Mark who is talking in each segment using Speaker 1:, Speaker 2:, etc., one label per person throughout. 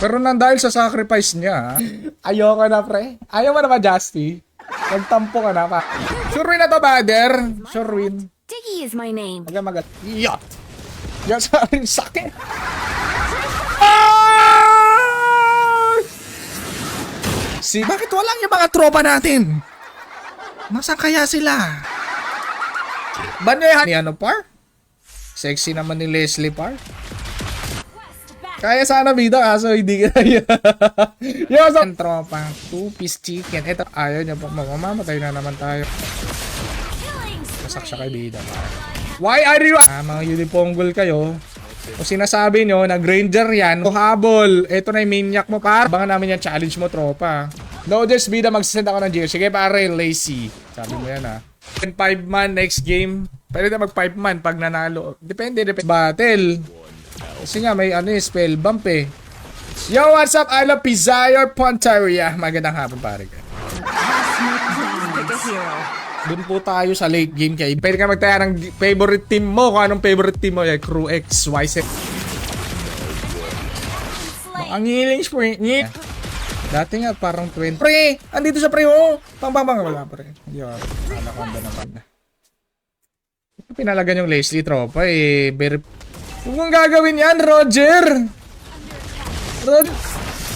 Speaker 1: Pero nang dahil sa sacrifice niya, ayoko na pre. Ayaw mo na ba, Justy? Nagtampo ka na pa. Sure win na to, brother. Sure win.
Speaker 2: Diggy is my name.
Speaker 1: Magal. Yacht. Yan sa akin sakit. Ah! Si, bakit walang yung mga tropa natin? Nasaan kaya sila? Banyahan ni ano par? Sexy naman ni Leslie par. Kaya sana bida kaso hindi kaya. Yo, sa tropa, 2-piece chicken. Ito, ayaw niya po. Mamamatay na naman tayo. Masak siya kay bida. Why are you... mga uniponggol kayo. Kung sinasabi nyo, nag-ranger yan. O habol. Ito na yung maniac mo par. Baka namin yung challenge mo, tropa. No, just bida, magsisend ako ng Gio. Sige pare, lazy. Sabi mo yan ha. 5-man next game. Pwede na mag 5-man pag nanalo. Depende. Battle. Kasi nga may ano spell bump eh. Yo, what's up? I love Pizzayor Pontaria. Magandang hapon pare. Doon po tayo sa late game kay. Pwede ka magtaya ng favorite team mo. Kung anong favorite team mo. Crew X, Y, Z. Ang healing sprint. Dati nga parang 20. Pre! Andito sa pre oh! Pang. Wala pre. Yo, alakonda naman na. Pinalagan yung Leslie tropa eh. Very... Huwag mong gagawin yan, Roger!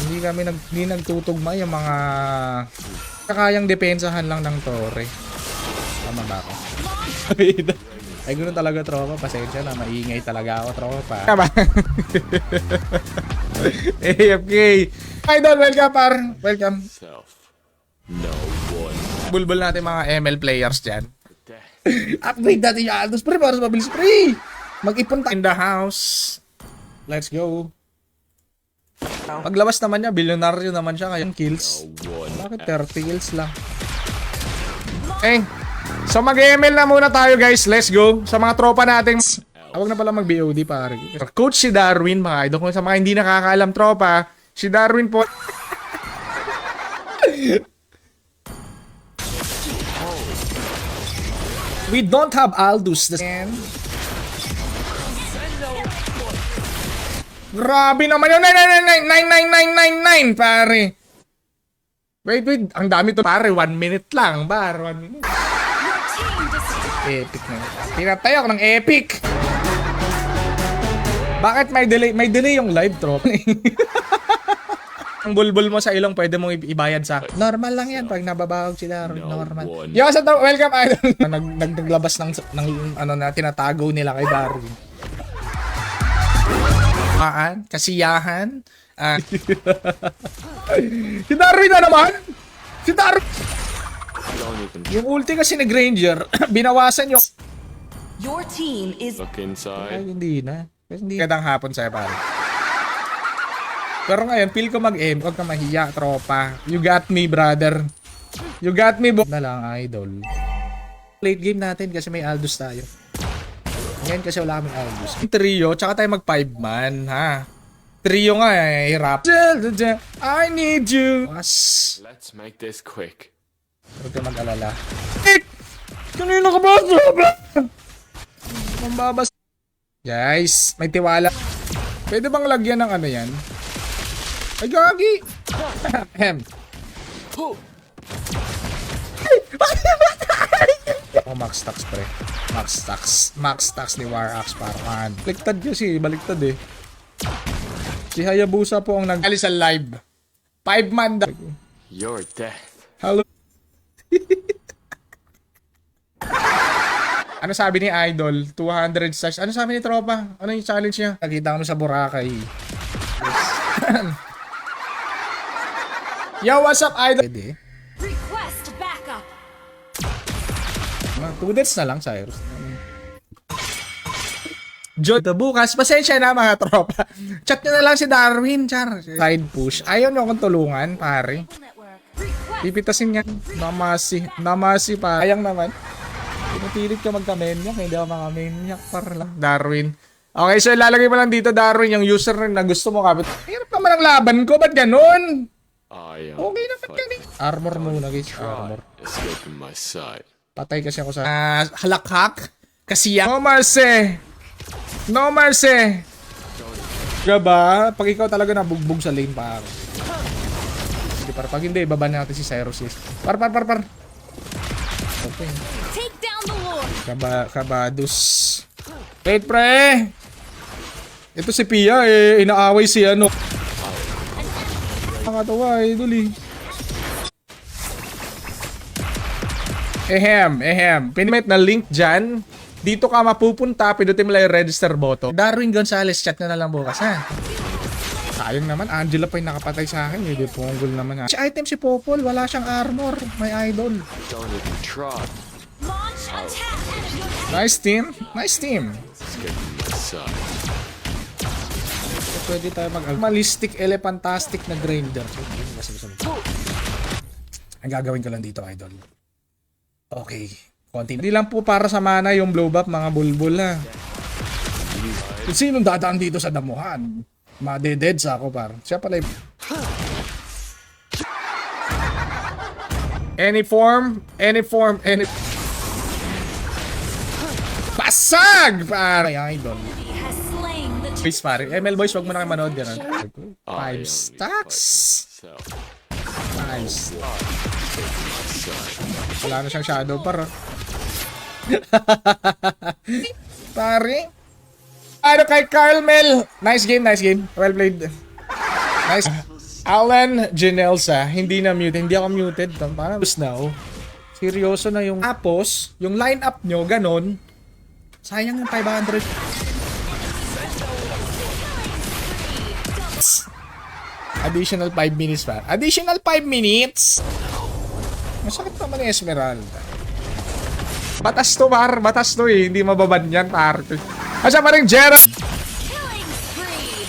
Speaker 1: Hindi nagtutugma yung mga kakayang depensahan lang ng Torre. Tama ba ako? Ay, ganoon talaga, tropa. Pasensya na, maingay talaga ako, tropa. Tama. AFK. Idol, welcome, par. Welcome. Bulbul natin mga ML players dyan. Upgrade natin yung Aldos. Pre, para sa mabilis, pre! Mag-ipon tayo in the house. Let's go. Paglabas naman niya, bilyonaryo naman siya. Kayang kills. Bakit 30 kills lang? Okay. So mag-ML na muna tayo guys. Let's go. Sa mga tropa natin. Huwag na pala mag-BOD pare. Coach si Darwin mga idol. Kung sa mga hindi nakakaalam tropa, si Darwin po. We don't have Aldous. Grabe naman yun. 99999 pare. Wait. Ang dami to pare. 1 minute lang. 1 minute. Epic na. Pinatay ako ng epic. Bakit may delay? May delay yung live trop. Ang bulbul mo sa ilong pwede mong ibayad sa normal lang yan pag nababawag sila normal. Yo, sa welcome idol. Naglabas ng ano na tinatago nila kay Darwin. Kasiyahan. Si Darwin na naman. Si Darwin. Yung ulti kasi nag-ranger, binawasan yung...
Speaker 3: Your team is...
Speaker 4: Look inside.
Speaker 1: Ay, hindi na. Hindi. Kadang hapon sa'yo, pare. Pero ngayon, feel ko mag-aim. Huwag ka mahiya, tropa. You got me, brother. You got me, na lang, idol. Late game natin kasi may Aldous tayo. Ngayon kasi wala kaming Aldous. Trio, tsaka tayo mag 5-man, ha? Trio nga eh, hirap. I need you.
Speaker 4: Let's make this quick.
Speaker 1: Huwag ka mag-alala. Kanina ka ba? Mambabas. Guys, may tiwala. Pwede bang lagyan ng ano yan? Ay, gagi! Oh, max tax pre. Max tax ni Warax parang. Baliktad kasi, baliktad eh. Si Hayabusa po ang nag-ali sa live. 5-man da.
Speaker 4: Your death.
Speaker 1: Hello. Ano sabi ni Idol? 200 stars. Ano sabi ni tropa? Ano yung challenge niya? Nakita ko sa Boracay. Yo, what's up, Idol? Pwede.
Speaker 2: Request backup.
Speaker 1: 2 deaths na lang, Cyrus. Jod, bukas. Pasensya na, mga tropa. Chat nyo na lang si Darwin, char. Side push. Ayaw nyo akong tulungan, pare. Pipitasin nga. Namasi pa. Ayang naman. Pinupilit ka magka-maniac. Hindi ako mga-maniac. Para lang. Darwin. Okay, so ilalagay mo lang dito, Darwin, yung username na gusto mo kapit. Hirap naman ang laban ko. Ba't ganun? Okay na, ba't ganun? Armor muna, guys. Armor.
Speaker 4: Escaping my sight.
Speaker 1: Patay kasi ako sa... halakhak. Kasi yan. No mercy. No mercy. Diba? Pag ikaw talaga nabugbog sa lane, par. Hindi, par. Pag hindi, baban natin si Cyrus. Par. Okay.
Speaker 2: Take down the Lord.
Speaker 1: Kabadus. Wait, pre! Ito si Pia, eh. Inaaway si ano. Nakakatawa, idol eh. Ehem. Pinimit na link dyan. Dito ka mapupunta, pinutin mo lang yung register button. Darwin Gonzalez, chat na lang bukas, ha? Sayang naman, Angela pa yung nakapatay sa akin. Hindi, punggol naman, ha? Si item si Popol, wala siyang armor. May idol.
Speaker 4: Don't even try.
Speaker 2: Launch attack.
Speaker 1: Nice team. Nice team.
Speaker 4: Let's get to my side.
Speaker 1: Pwede tayo mag-malistic, elephantastic na grinder. Ang gagawin ko lang dito, idol. Okay. Konti. Hindi lang po para sa mana yung blow buff, mga bulbul, ha. Kung sinong dadaan dito sa damuhan, madededs ako, par. Siya pala yung... Any form. Basag! Pare, idol.
Speaker 2: Has slain the
Speaker 1: Boys, pare. ML boys, wag mo na kayo manood yan.
Speaker 4: I
Speaker 1: 5
Speaker 4: only
Speaker 1: stacks.
Speaker 4: fight myself.
Speaker 1: 5 stacks. Wala na siyang shadow, par. Pare. Ano kay Carmel? Nice game. Well played. Nice. Alan Janelsa, hindi na muted. Hindi ako muted. Parang now. Seryoso na yung tapos, yung line-up nyo, ganon. Sayang yung 500. Additional 5 minutes pa. Additional 5 minutes? Masakit naman yung Esmeralda. Batas to, par. Batas to eh. Hindi mababan yan, par. Asa pa rin, Gerald?
Speaker 2: killing spree.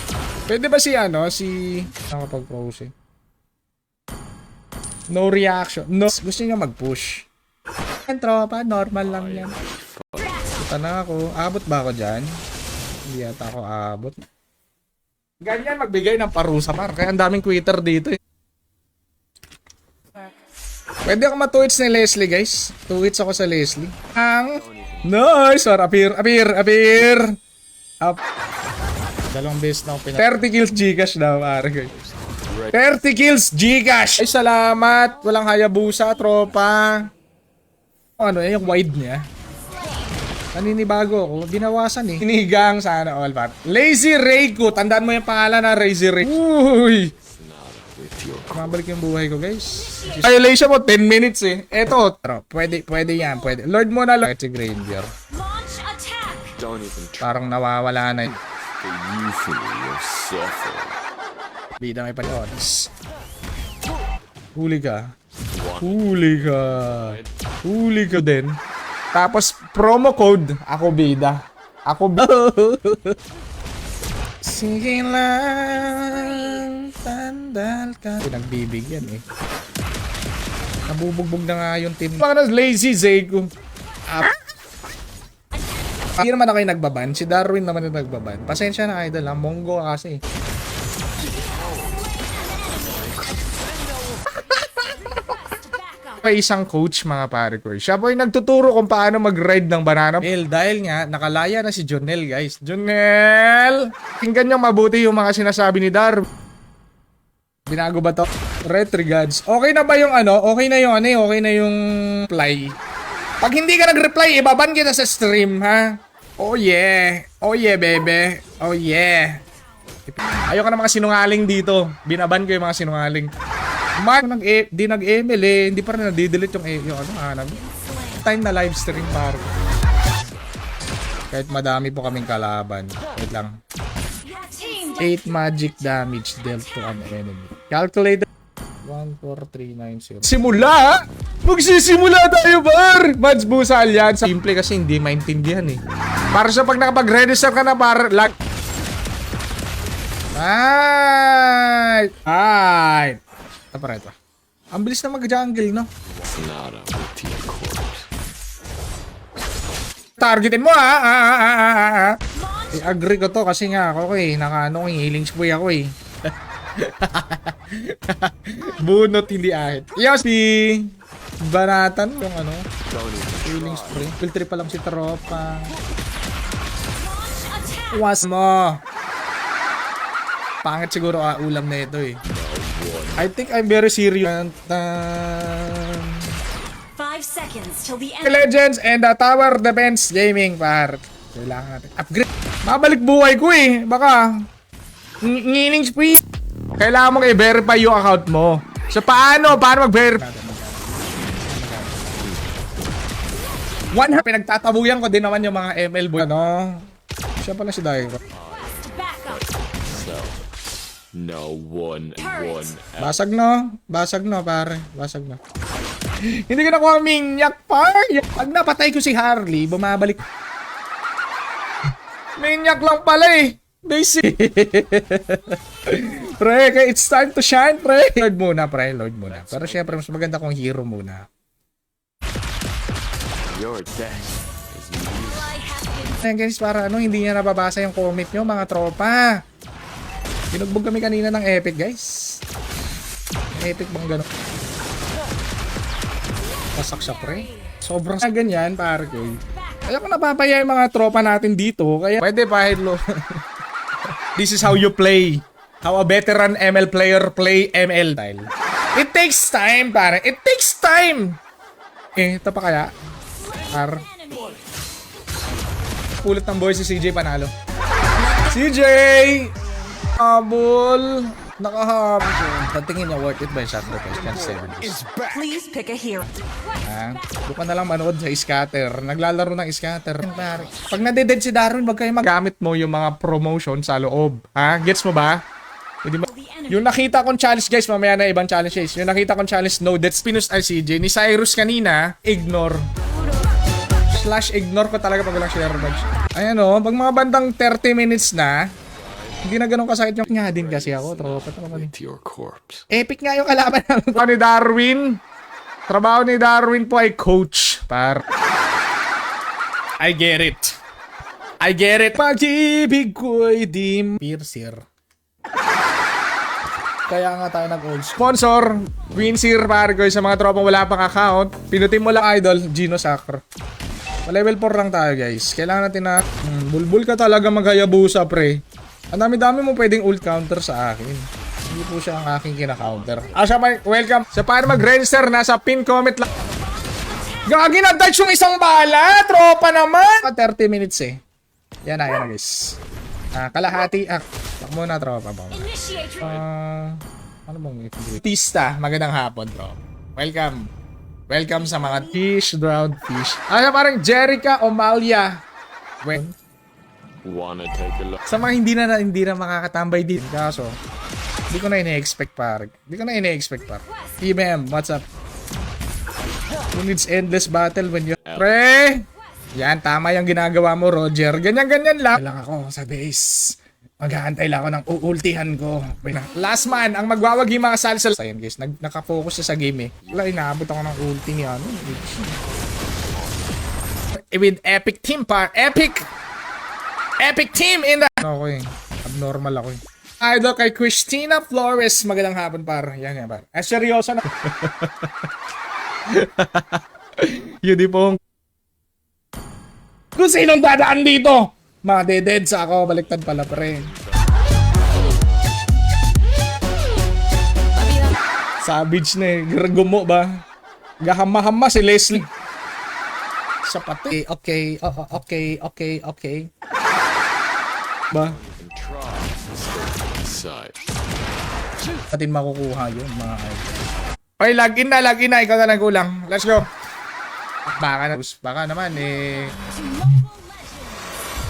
Speaker 1: Pwede ba si nakapag-pose eh? No reaction. No. Gusto niya mag-push. Yan, tropa. Normal lang yan. Puta na ako. Abot ba ako dyan? Hindi yata ako abot. Ganyan magbigay ng parusa, par. Kaya ang daming quitter dito eh. Pwede ako ma-2 hits ni Leslie, guys. 2 hits ako sa Leslie. Nice! Or appear. Up. Dalawang beses na ako 30 kills Gcash daw, pare. 30 kills Gcash! Ay, salamat. Walang Hayabusa, tropa. Ano yung wide niya? Naninibago ako. Binawasan eh. Hinigang sana all, par. Lazy Reiko. Tandaan mo yung pangalan na Lazy Reiko. Uy! Mabalik yung buhay ko, guys. Violation mo, 10 minutes eh. Eto, pwede yan, pwede. Lord mo na lang. Si Granger.
Speaker 2: Launch attack.
Speaker 4: Don't even try.
Speaker 1: Parang nawawala na yun.
Speaker 4: The euphony of suffering.
Speaker 1: Bida may panods. Huli ka din. Tapos, promo code, ako bida. Sige lang, tandal ka. Pinagbibigyan eh. Nabubugbog na nga yung team. Mga lazy Zego. Hindi naman na kayo nagbaban. Si Darwin naman yung nagbaban. Pasensya na idol ha. Mongo ka kasi. May isang coach mga pare ko. Siya po yung nagtuturo kung paano mag-ride ng banana. Dahil nga, nakalaya na si Jonel, guys. Jonel! Tingnan nyo mabuti yung mga sinasabi ni Dar. Binago ba to? Retrigads. Okay na ba yung Okay na yung reply. Pag hindi ka nag-reply, ibaban kita sa stream, ha? Oh yeah, bebe. Oh yeah. Ayoko na mga sinungaling dito. Binaban ko yung mga sinungaling. Di nag-ML eh. Hindi pa rin nadidelete yung time na live stream par. Kahit madami po kaming kalaban. Wait lang. 8 magic damage dealt to an enemy. Calculate 14390. Simula! Magsisimula tayo par! Mads Busa Alliance. Simple kasi hindi maintindihan eh. Para sa pag nakapag-register ka na par Ay! Ito. Ang bilis na mag-jungle, no?
Speaker 4: Nada with your corpse.
Speaker 1: Targetin mo, ha? I-agree ko to kasi nga ako healing spree ako eh. Bunot, hindi ahit. Yes, banatan yung healing spree. Filter pa lang si tropa. Was mo. Pangit siguro ulam na ito eh. I think I'm very serious.
Speaker 2: 5 seconds till the end.
Speaker 1: Legends and the Tower Defense Gaming par. Kailangan natin upgrade. Mabalik buhay ko eh. Baka ngining spree. Kailangan mong i-verify yung account mo. So paano mag-verify? Pinagtatabuyan ko din naman yung mga ML boy. Ano? Siya pala si Dai.
Speaker 2: Back up.
Speaker 4: So, no one
Speaker 1: Basag no pare. Basag no. Hindi ko nakuha minyak par. Pag napatay ko si Harley, bumabalik. Minyak lang pala eh. Basic. Pre, it's time to shine, pre. Lord muna. Pero syempre, mas maganda kung hero muna.
Speaker 4: Your death is
Speaker 1: Ayan guys, para hindi niya nababasa yung comment nyo, mga tropa. Binugbog kami kanina ng epic, guys. Epic bang gano'n? Pasak siya, pre. Sobrang ganyan, pare ko. Kaya kung napapaya yung mga tropa natin dito, kaya pwede pa, hello. This is how you play. How a veteran ML player play ML style. It takes time, pare. It takes time. Ito pa kaya? Pulit ng boy si CJ panalo. CJ! Habol! Nakahabol. Tingin niya worth it ba yung sacrifice?
Speaker 3: Please pick a hero.
Speaker 1: Doon ka na lang manood sa scatter. Naglalaro ng scatter. Pag nadeded si Darwin, wag kayo magamit mo yung mga promotion sa loob. Gets mo ba? Yung nakita kong challenge guys, mamaya na ibang challenge guys. Yung nakita kong challenge no deaths Pinus CJ ni Cyrus kanina, ignore. /ignore ko talaga pag walang share badge. Ayan o, pag mga bandang 30 minutes na, hindi na ganun kasakit yung nga din kasi ako. Tropa naman.
Speaker 4: with your corpse.
Speaker 1: Epic nga yung kalaban ng ni Darwin. Trabaho ni Darwin po ay coach. I get it. Pag-ibig ko'y di piercer. Kaya nga tayo nag-old sponsor, Winsir pare ko sa mga tropang wala pang account. Pinutin mo lang idol, Gino Sacre. Level 4 lang tayo guys. Kailangan natin na bulbul ka talaga maghayabusa pre. Ang dami-dami mo pwedeng ult counter sa akin. Hindi po siya ang aking kina-counter. Siya welcome. Sa para mag-register, nasa pin comment lang. Gagi na dodge yung isang bala. Tropa naman. 30 minutes eh. Yan na guys. Kalahati. Tak muna tropa ba?
Speaker 2: Initiate.
Speaker 1: Ano bang Tista, magandang hapon bro. Welcome sa mga fish, drowned fish. Parang Jerica Omalia.
Speaker 4: Wanna take a look?
Speaker 1: Sa mga hindi na makakatambay din. Kaso, hindi ko na ine-expect par. TBM, what's up? Who needs endless battle when you... Pre! Yan, tama yung ginagawa mo, Roger. Ganyan-ganyan lang. Kailangan ako sa base. Mag-aantay lang ako ng uultihan ko. Last man, ang magwawagi mga salsal. Ayan guys, nakafocus siya sa game eh. Wala, inaabot ako ng ulti ni ano. With epic team par. Epic team in the... Ako eh. Abnormal ako eh. Idol kay Christina Flores. Magandang hapon par. Yan par. Seryoso na. Yun di pong... Kung sinong dadaan dito? Madeded sa ako, baliktad pala pre. Savage na eh. Gumo ba? Gahama-hama si Leslie. Siya pati. Okay. Ba? Atin makukuha yun mga idol. Okay, login na. Ikaw na lang kulang. Let's go. Baka naman eh.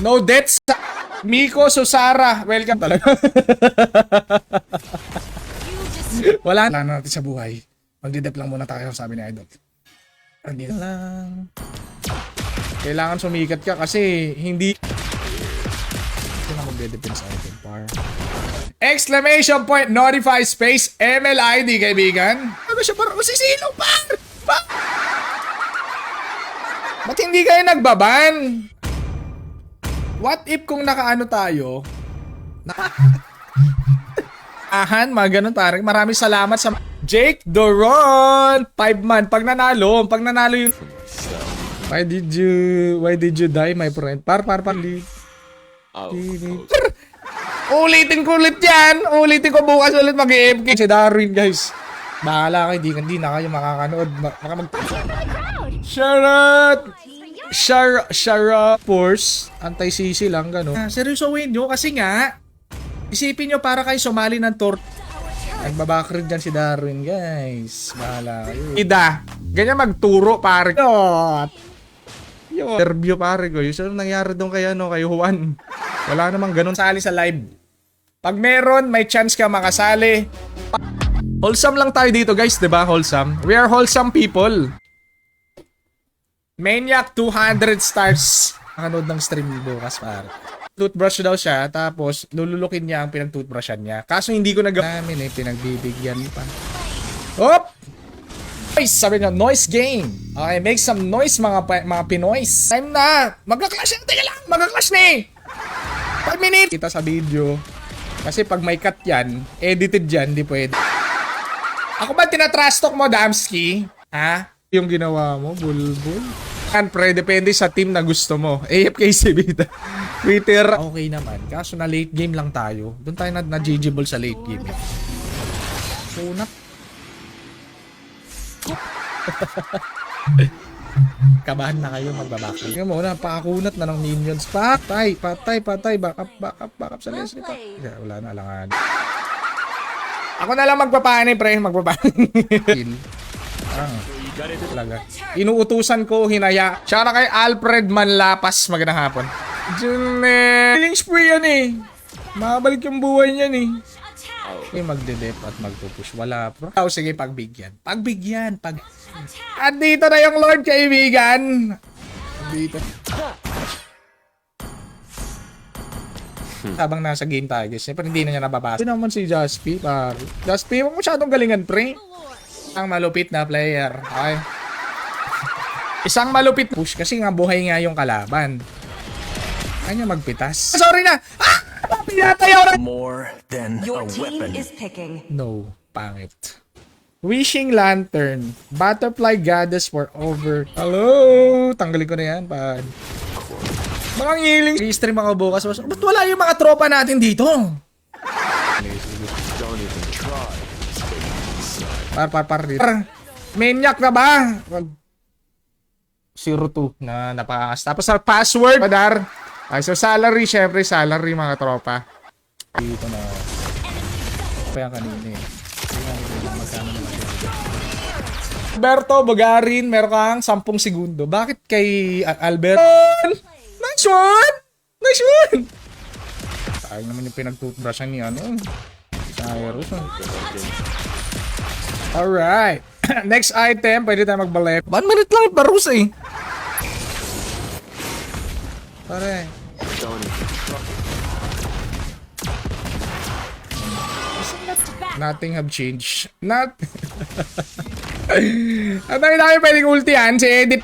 Speaker 1: No deaths. Miko Susara. Welcome talaga. Wala na natin sa buhay. Magdidep lang muna tayo, sabi ni Idol. Andito lang. Kailangan sumikat ka kasi hindi... Ito na magde-defense item par. Exclamation point, notify space, MLID, kaibigan. Ano siya parang masisilaw par? Ba't hindi kayo nagbaban? What if kung nakaano tayo? Mga ganun parang. Maraming salamat sa Jake Doron. 5 man. Pag nanalo yun. Why did you die, my friend? Par. Ulitin ko ulit yan. Ulitin ko bukas ulit mag-AFK. Si Darwin, guys. Bahala kayo. Di na kayo makakanood. Baka Charot! Charot! Force. Anti-CC lang, gano'n. Seryosohin nyo kasi nga, isipin nyo para kayo sumali ng tour. Nagbabakrid dyan si Darwin, guys. Bahala kayo. Ida, ganyan magturo, pare. Interview, pare ko. Yung saan nangyari doon kay Juan. Wala namang ganun. Sali sa live. Pag meron, may chance ka makasali. Wholesome lang tayo dito, guys, 'di ba? Wholesome. We are wholesome people. Maniac 200 stars. Nakanood ng stream bukas, pare. Toothbrush daw siya, tapos lululukin niya ang pinag-toothbrushan niya. Kaso hindi ko namin pinagbibigyan pa. Hop! Noise, sabi niya, noise game. Okay, make some noise mga Pinoys. Time na! Magka-clash na! Teka lang! Magka-clash na eh! 5 minutes! Kita sa video. Kasi pag may cut yan, edited yan, di pwede. Ako ba tinatrash talk mo, Damski? Ha? Yung ginawa mo, bulbul? Yan, pre, depende sa team na gusto mo. AFK si Bida. Twitter. Okay naman. Kaso na late game lang tayo. Doon tayo na-GGable sa late game. Kunat. Kabahan na kayo magbabakal. Tingnan mo na, pakakunat na ng minions. Patay. Backup sa Leslie pa. Yeah, wala na, alangan. Ako na lang magpapani, pre. Magpapani. Talaga. Inuutusan ko, hinaya. Siya na kay Alfred Manlapas. Magandang hapon. Healing spree yan eh. Makabalik yung buhay niyan eh. Okay, magde-dep at magpupush. Wala, bro. Oh, sige, pagbigyan. At dito na yung Lord, kaibigan. Dito. Habang nasa game tayo, guys. Siyempre, hindi na niya nababasa. Ito naman si Jaspi, par. Jaspi, huwag masyadong galingan, pre. Ang malupit na player. Okay. Isang malupit push kasi nga buhay nga yung kalaban. Kanya magpitas. Sorry na! Ah! Pinatayaw na!
Speaker 5: More than
Speaker 3: Your
Speaker 5: a
Speaker 3: team
Speaker 5: weapon.
Speaker 3: is picking.
Speaker 1: No, pangit. Wishing Lantern. Butterfly Goddess for over. Hello! Tanggalin ko na yan, pad. Mga ngiling. I-stream ako bukas. Ba't wala yung mga tropa natin dito?
Speaker 4: Don't even try.
Speaker 1: Par. Maniac na ba? 02 na napakas. Tapos sa password, padar. Ay, so salary, syempre salary mga tropa. Dito na. Pa yan kanina eh. Alberto Bogarin, meron kang 10 segundo. Bakit kay Albert? Nice one! Sayang naman yung pinag-toothbrushan ni Cyrus. Alright. Next item, pwede tayo magbalep. 1 minute lang iparus eh. Pare.
Speaker 4: Don't even try.
Speaker 1: Nothing have changed. Ang dami pwedeng ultihan. Si Edit.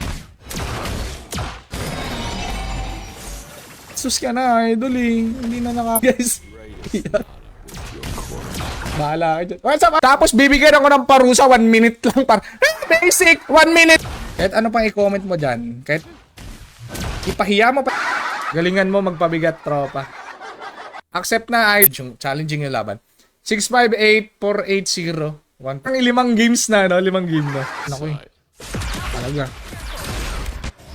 Speaker 1: Sus ka na, idol eh. Hindi na guys. Bahala ka dyan. Tapos bibigyan ako ng parusa 1 minute lang. Basic, 1 minute. Kahit ano pang i-comment mo dyan. Kahit ipahiya mo pa. Galingan mo magpabigat, tropa. Accept na ay challenging yung laban. 658-480. 5 games na, no? 5 game na. Naku eh. Talaga.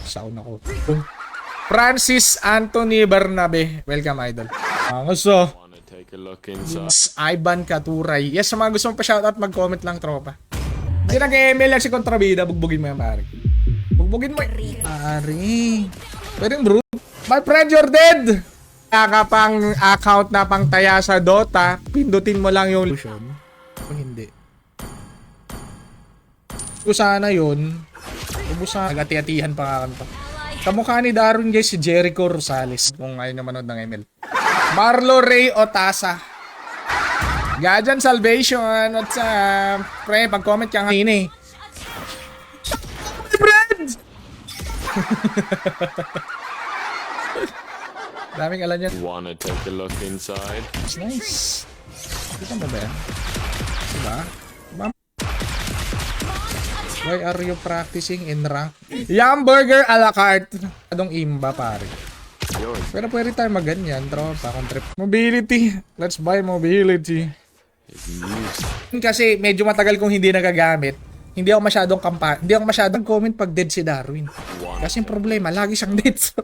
Speaker 1: Sound ako. Francis Anthony Bernabe. Welcome, idol. Angaso.
Speaker 4: Wanna take a look inside?
Speaker 1: Ivan Katuray. Yes, sa mga gusto mong pa-shoutout, mag-comment lang, tropa. Hindi nag-email lang si Kontrabida. Bugbugin mo yan, pare. Bugbugin mo. Pare. Pwede bro. My friend, you're dead. Kaka pang account na pang taya sa Dota, pindutin mo lang yung solution. O hindi. Kung sana yun, ubusan. Nag-ati-atihan pa nga kanto. Kamukha ni Darwin, guys, si Jericho Rosales. Kung ayaw na manood ng ML. Marlo Ray Otasa. Gajan Salvation. What's up? Pre, pag-comment ka nga ini. My friend! Daming alam yan.
Speaker 4: Wanna take a look inside?
Speaker 1: It's nice. Kita mo ba yan? Diba? Why are you practicing in rank? Yum Burger a la carte. Adong imba, pare.
Speaker 4: Your
Speaker 1: Pero pwede tayo maganyan, tropa. Kung trip. Mobility. Let's buy mobility.
Speaker 4: is music.
Speaker 1: Kasi medyo matagal kong hindi nagagamit. Hindi ako masyadong comment pag dead si Darwin. Kasi yung problema, lagi siyang dead. So,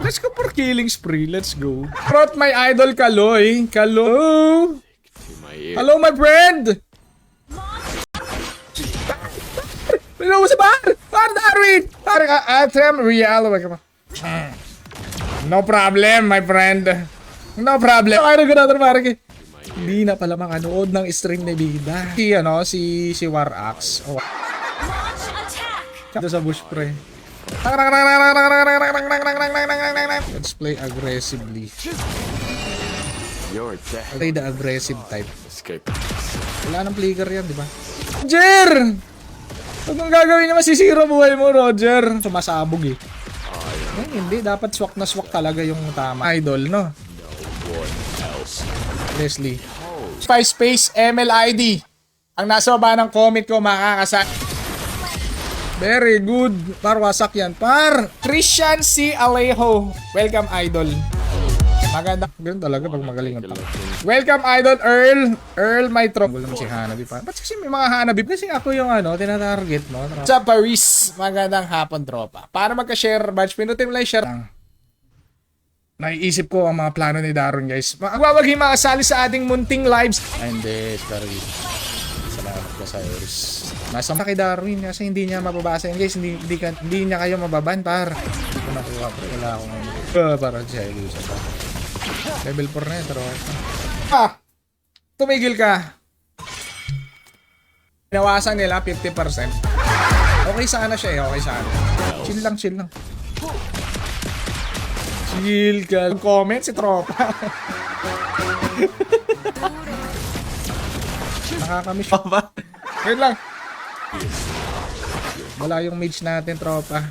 Speaker 1: let's go for killing spree. Let's go. Brought my idol Kaloy. Kalo.
Speaker 4: To my ear.
Speaker 1: Hello, my friend. Hello, sa bar. Darwin. Atem real. No problem, my friend. No problem. Ano ganun, parang hindi na pala makanood ng stream ni Bida. Si Warax. Oh.
Speaker 2: Launch attack.
Speaker 1: Dito sa bush pre. Let's play aggressively.
Speaker 4: You're dead.
Speaker 1: Play the aggressive type.
Speaker 4: Escape.
Speaker 1: Wala nang flicker yan, di ba? Roger! Huwag mong gagawin niya, masisira buhay mo, Roger. Sumasabog eh. Hindi, dapat swak na swak talaga yung tama. Idol, no?
Speaker 4: What else?
Speaker 1: Leslie. Space MLID. Ang nasa baba ng comment ko, makakasa. Very good. Par, wasak yan. Par! Christian C. Alejo. Welcome, Idol. Maganda. Ganun talaga pag magaling ang tao. Welcome, Idol Earl. Earl, my trop. Naman si Hanabi pa. Ba't kasi may mga Hanabi? Kasi ako yung tinatarget mo. Sa Paris, magandang hapon, tropa. Para magka-share badge, pinutin mo lang share. Naiisip ko ang mga plano ni Daron, guys. Magwawagi makasali sa ating munting lives. Ay, hindi. Sorry. Salamat ka sa Iris. Nasa kay Darwin kasi hindi niya mababasa yun, guys. Hindi niya kayo mababan, par. Hindi ko nakuha, pero wala akong para siya ilusa pa. Level 4 na yun, pero tumigil ka. Pinawasan nila 50%. Okay sana siya eh, okay sana. Chill lang. Chill ka. Comment si tropa. Nakakamiss pa ba? Wait lang. Wala yung mage natin, tropa.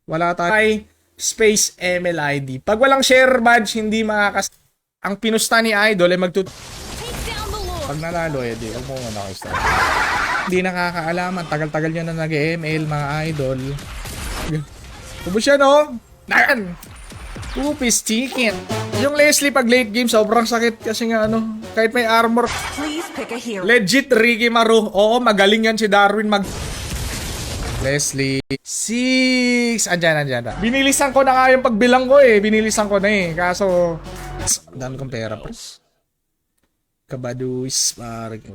Speaker 1: Wala tayo. Space MLID. Pag walang share badge, hindi makakas... Ang pinusta ni Idol ay
Speaker 2: Take down the Lord.
Speaker 1: Pag nanalo, di. Huwag mo muna kayo start. Hindi nakakaalaman. Tagal-tagal niya na nag-ML, mga Idol. Tubos siya, no? Nan! Two-piece chicken. Yung Leslie pag late game, sobrang sakit. Kasi nga, kahit may armor.
Speaker 3: Please pick a hero.
Speaker 1: Legit, Ricky Maru. Oo, magaling yan si Darwin Leslie. 6. Andyan. Binilisan ko na nga yung pagbilang ko eh. Binilisan ko na eh. Kaso, dami kong pera pa. Kabaduis. Parang 1.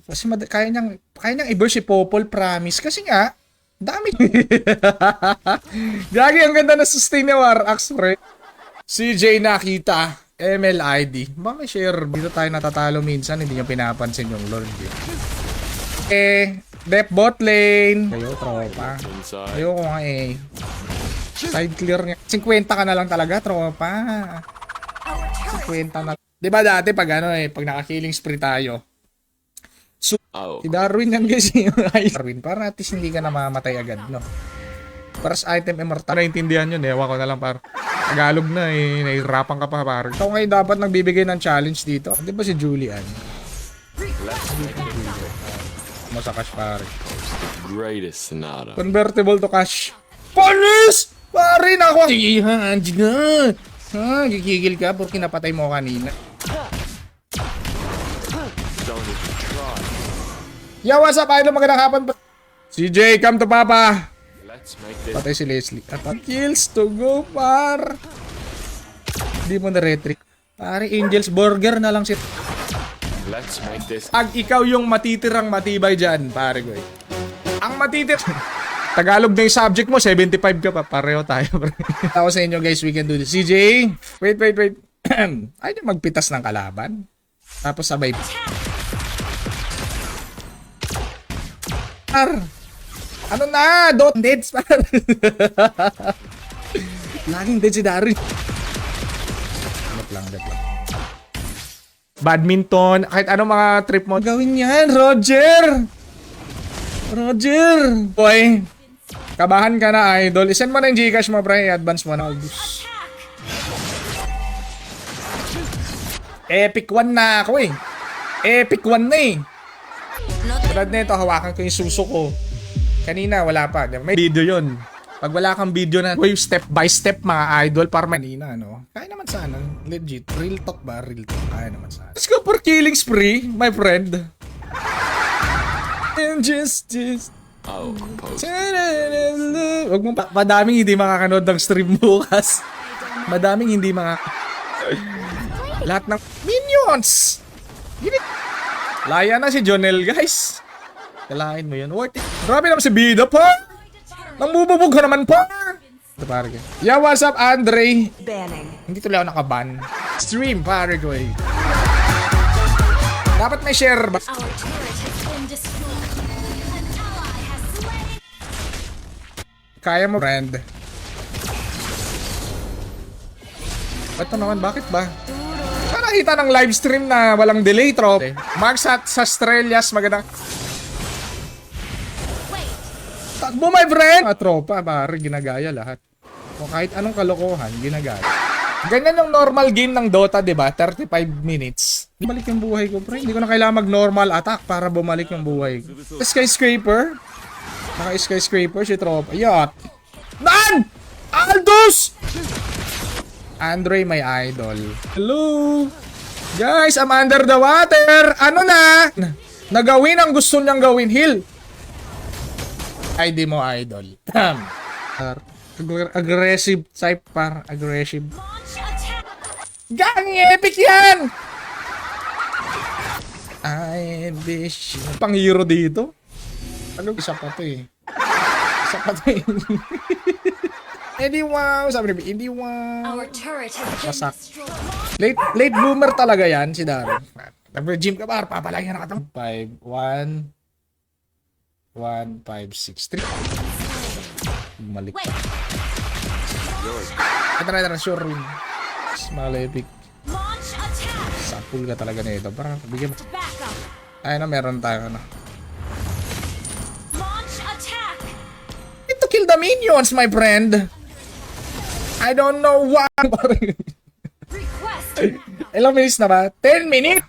Speaker 1: Kasi kaya niyang i-burst si Popol, promise. Kasi nga, dami. Gagi, ang ganda na sustain ni Warax, pre. CJ nakita. MLID. Baka share. Dito tayo natatalo minsan. Hindi niya pinapansin yung Lord. Dep bot lane. Kayo, tropa.
Speaker 4: Inside.
Speaker 1: Ayoko nga eh. Side clear niya. 50 ka na lang talaga, tropa. 50 na. Diba dati pag pag naka-killing spree tayo.
Speaker 4: Oh.
Speaker 1: Si Darwin yan guys. Darwin, para at least hindi ka na mamamatay agad, no? First item immortal. Naintindihan yun, ewan ko na lang par. Tagalog na eh. Nahihirapan ka pa par. Ikaw ngayon dapat nagbibigay ng challenge dito. Di ba si Julian? Mo sa cash pare.
Speaker 4: Greatest Sonata.
Speaker 1: Convertible to cash. Panis! Pare na ako! Sige ha, anjig na. Ha, gigigil ka porque napatay mo kanina.
Speaker 4: Don't even try.
Speaker 1: Yo, what's up idol? Magandang hapon. CJ, come to papa.
Speaker 4: Let's make this.
Speaker 1: Patay si Leslie. At kills to go par. Hindi mo na-retrick. Pare, Angel's Burger na lang si...
Speaker 4: Let's make this.
Speaker 1: Ag ikaw yung matitirang matibay dyan, pare ko eh. Ang matitir... Tagalog na yung subject mo, 75 ka pa. Pareho tayo, bro. Ako sa inyo, guys, we can do this. CJ! Wait. Ayaw niya magpitas ng kalaban. Tapos sabay... Par! Ano na? Don't deads, par! Laging dead si Darwin. Dep lang. Badminton, kahit anong mga trip mo. Gawin yan, Roger! Boy, kabahan ka na, idol. Isend mo na yung Gcash mo, pre. I-advance mo na. Epic 1 na ako eh. Epic 1 na eh. Tulad nito, hawakan ko yung suso ko. Kanina, wala pa. May video yun. Pag wala kang video na way step by step mga idol para manina, no? Kaya naman sana, legit. Real talk ba? Real talk. Kaya naman sana. Let's go for killing spree, my friend. And just
Speaker 4: Oh, pose.
Speaker 1: Wag mong madaming hindi makakanood ng stream bukas. Madaming hindi lahat ng minions. Laya na si Jonel, guys. Kalain mo yun. Worth it. Grabe naman si Bida pa. Nambububog ka naman pa. Ito pare ko. Yeah, what's up, Andre?
Speaker 3: Banning.
Speaker 1: Hindi tuloy ako nakaban. Stream, pare ko eh. Dapat may share ba?
Speaker 2: Our turret has been destroyed. An ally has slain.
Speaker 1: Kaya mo, friend. Ito naman, bakit ba? Nakita ng live stream na walang delay, trop. Mark sa Strelias, magandang...
Speaker 2: Wait.
Speaker 1: Takbo, my friend! Mga tropa, pare, ginagaya lahat. O kahit anong kalokohan, ginagaya. Ganyan yung normal game ng Dota, di ba? 35 minutes. Bumalik yung buhay ko, pre. Hindi ko na kailangan mag-normal attack para bumalik yung buhay ko. Skyscraper. Naka-skyscraper si tropa. Yacht. Nan! Aldous! Andre, my idol. Hello! Guys, I'm under the water! Ano na? Nagawin ang gusto niyang gawin, heal. ID mo, idol. Aggressive type par. Aggressive.
Speaker 2: Launch attack.
Speaker 1: Gang epic yan! I wish. Pang hero dito? Ano? Isa pa to eh. Isa pa to eh. Hindi wow. Sabi niya, hindi wow.
Speaker 2: Our turret has been
Speaker 1: Wasak.
Speaker 2: destroyed.
Speaker 1: Late bloomer talaga yan si Darren. Nag-gym ka ba? Papalagyan na ka 5, 1, 1, 5, 6, 3. Bumalik.
Speaker 2: Wait.
Speaker 1: Ito, sure rin. Small epic.
Speaker 2: Launch attack.
Speaker 1: Sapul ka talaga na ito. Parang bigyan mo.
Speaker 2: Back up.
Speaker 1: Ayun na, meron tayo ano.
Speaker 2: Launch attack.
Speaker 1: To kill the minions, my friend. I don't know why.
Speaker 2: Request.
Speaker 1: Ilang minutes na ba? 10 minutes?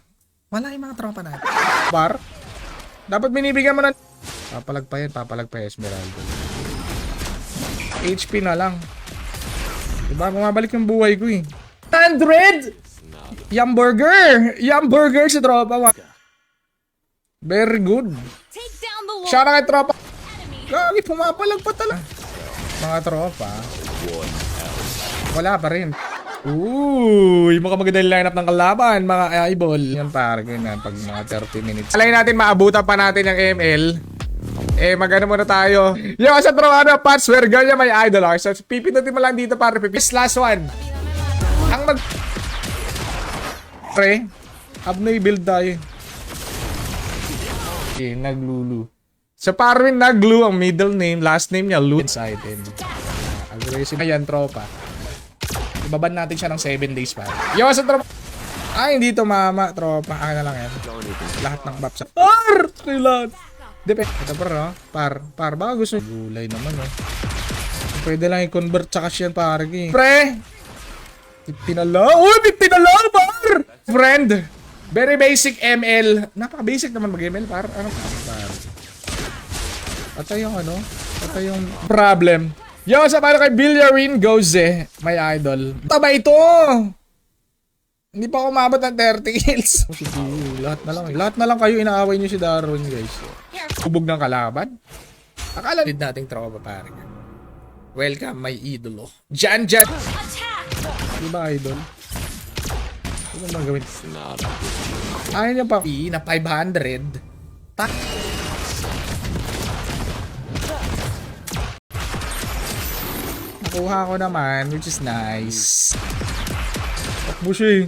Speaker 1: Wala yung mga tropa natin. Bar? Dapat binibigyan mo na... Papalagpayan, Esmeralda. HP na lang. Diba? Bumabalik yung buhay ko eh. 100! Yum burger si tropa. Very good.
Speaker 2: Take down the wall.
Speaker 1: Shout out kay tropa.
Speaker 2: Enemy.
Speaker 1: Gagi, pumapalag pa talaga. Mga tropa. Wala pa rin. Uy, mukhang maganda yung lineup ng kalaban, mga eyeball. Yan pare, ganyan, pag mga 30 minutes. Alay natin, maabutan pa natin yung ML. Magano muna tayo. Yung sa tropa, password, ganyan may idol. So, pipinutin mo lang dito para pipis. Last one. Ang mag... Pre, abnoy build tayo. Okay, naglulu. So, Parwin naglu ang middle name, last name niya, Lu. Inside end. Aggressive. Ayan, tropa. Ibaban natin siya ng 7 days pa. Yo, sa tropa. Ay, hindi to mama, tropa. Akin na lang yan. Lahat ng buff sa... Kailan? Depende. Ito no? Par. Baka gusto nyo. Gulay naman, oh. Pwede lang i-convert sa cash yan, par. Pre! 50 na lang. Uy, 50 na lang, par! Friend. Very basic ML. Napaka-basic naman mag-ML, par. Ano par? Ito yung ano? Ito yung problem. Yo, sa para kay Villarin Goze, my idol. Taba ito! Hindi pa ako umabot ng 30 kills. Lahat na lang kayo inaaway nyo si Darwin, guys. Kubog ng kalaban. Akala din nating tropa, pare. Welcome, my idolo. Jan.
Speaker 2: Attack.
Speaker 1: Diba, idol? Ano bang gawin?
Speaker 4: Sonata.
Speaker 1: Ayaw niya pa. Na 500. Tak. Nakuha ko naman, which is nice. Takbo siya eh.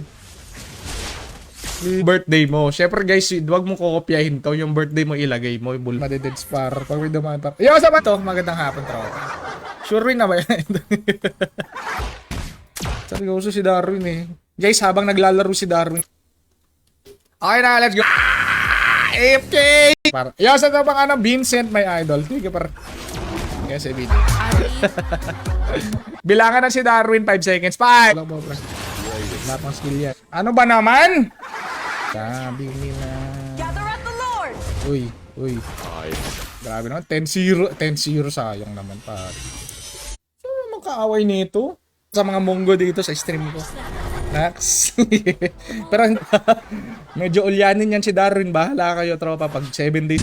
Speaker 1: Birthday mo. Siyempre guys, huwag mong kokopyahin to. Yung birthday mo ilagay mo. Yung madeded spar. Pag may dumaan pa. Yo, sama to. Magandang hapon, tropa. Sure rin na ba yan? Seryoso si Darwin eh. Guys, habang naglalaro si Darwin. Okay na, let's go. AFK! Yo, sa to pang ano, Vincent, my idol. Sige par. Yes, video. Bilangan na si Darwin, 5 seconds. 5! Wala po, bro. Wala pang skill yan. Ano ba naman? Sabi nila.
Speaker 3: Gather at the Lord.
Speaker 1: Uy. Grabe naman. 10-0 sayang naman, pare. kaaway nito? Sa mga monggo dito sa stream ko. Nax. Pero medyo ulyanin yan si Darwin. Bahala kayo, tropa. Pag 7 days.